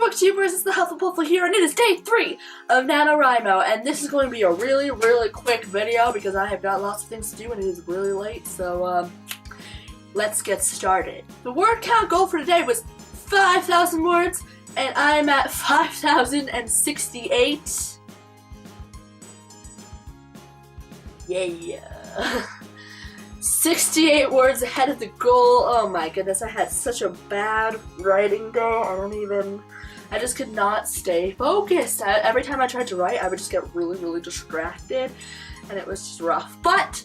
booktubers, it's the Hufflepuffle here, and it is day 3 of NaNoWriMo, and this is going to be a really quick video because I have got lots of things to do and it is really late, so let's get started. The word count goal for today was 5,000 words, and I'm at 5,068. Yeah. 68 words ahead of the goal. Oh my goodness, I had such a bad writing day. I just could not stay focused. Every time I tried to write, I would just get really distracted, and it was just rough. But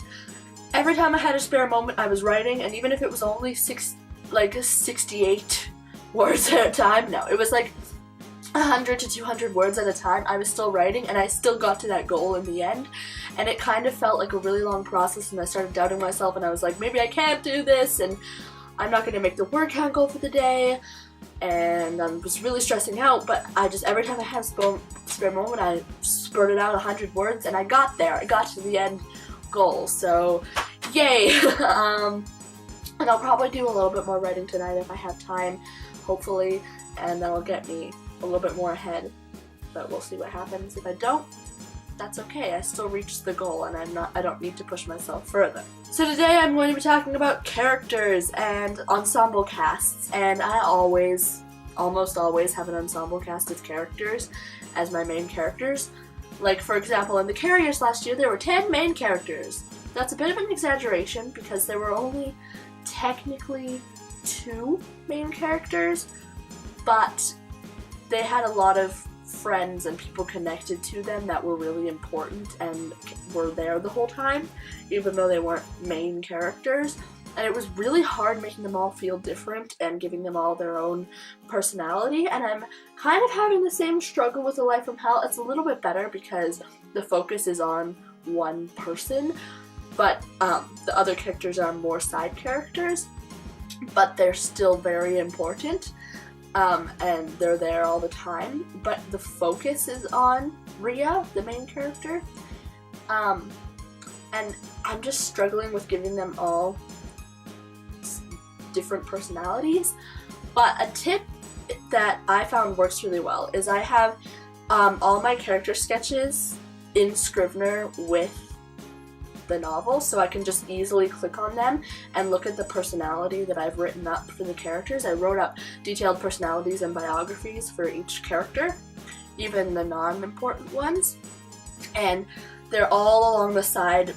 every time I had a spare moment, I was writing, and even if it was only 68 words at a time, no, it was like 100 to 200 words at a time, I was still writing, and I still got to that goal in the end. And it kind of felt like a really long process, and I started doubting myself, and I was like, maybe I can't do this, and I'm not going to make the word count goal for the day, and I was really stressing out, but every time I had a spare moment, I spurted out 100 words, and I got there. I got to the end goal, so yay! And I'll probably do a little bit more writing tonight if I have time, hopefully, and that'll get me a little bit more ahead, but we'll see what happens. If I don't, that's okay. I still reached the goal, and I don't need to push myself further. So today I'm going to be talking about characters and ensemble casts, and I almost always have an ensemble cast of characters as my main characters. Like, for example, in the Carriers last year, there were 10 main characters. That's a bit of an exaggeration because there were only technically 2 main characters, but they had a lot of friends and people connected to them that were really important and were there the whole time, even though they weren't main characters. And it was really hard making them all feel different and giving them all their own personality, and I'm kind of having the same struggle with A Life from Hell. It's a little bit better because the focus is on one person, but the other characters are more side characters, but they're still very important. And they're there all the time, but the focus is on Rhea, the main character, and I'm just struggling with giving them all different personalities. But a tip that I found works really well is I have all my character sketches in Scrivener with the novel, so I can just easily click on them and look at the personality that I've written up for the characters. I wrote up detailed personalities and biographies for each character, even the non-important ones, and they're all along the side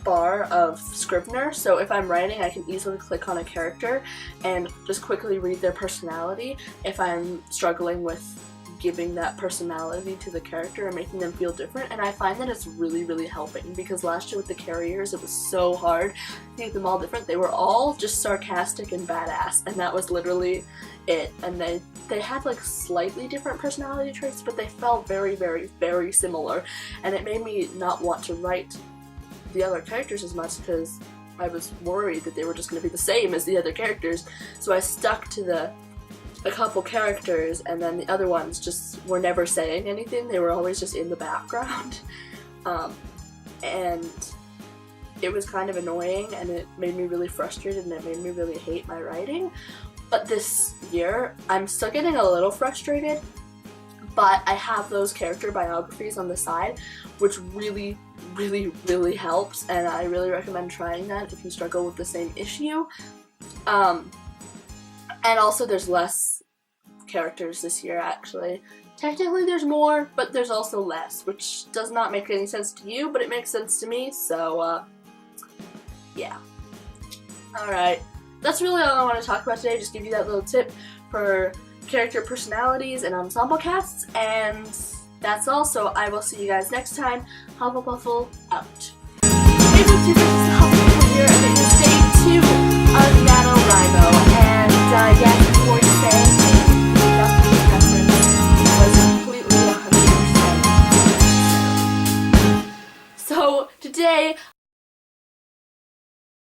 bar of Scrivener, so if I'm writing, I can easily click on a character and just quickly read their personality if I'm struggling with giving that personality to the character and making them feel different. And I find that it's really helping, because last year with the Carriers, it was so hard to make them all different. They were all just sarcastic and badass, and that was literally it. And they had like slightly different personality traits, but they felt very similar, and it made me not want to write the other characters as much because I was worried that they were just going to be the same as the other characters. So I stuck to a couple characters, and then the other ones just were never saying anything. They were always just in the background. And it was kind of annoying, and it made me really frustrated, and it made me really hate my writing. But this year, I'm still getting a little frustrated, but I have those character biographies on the side, which really helps, and I really recommend trying that if you struggle with the same issue. And also there's less characters this year, actually. Technically there's more, but there's also less, which does not make any sense to you, but it makes sense to me, so yeah. Alright, that's really all I want to talk about today, just give you that little tip for character personalities and ensemble casts, and that's all, so I will see you guys next time. Hufflepuffle out. Hey, booktubers, it's the Hufflepuffle here,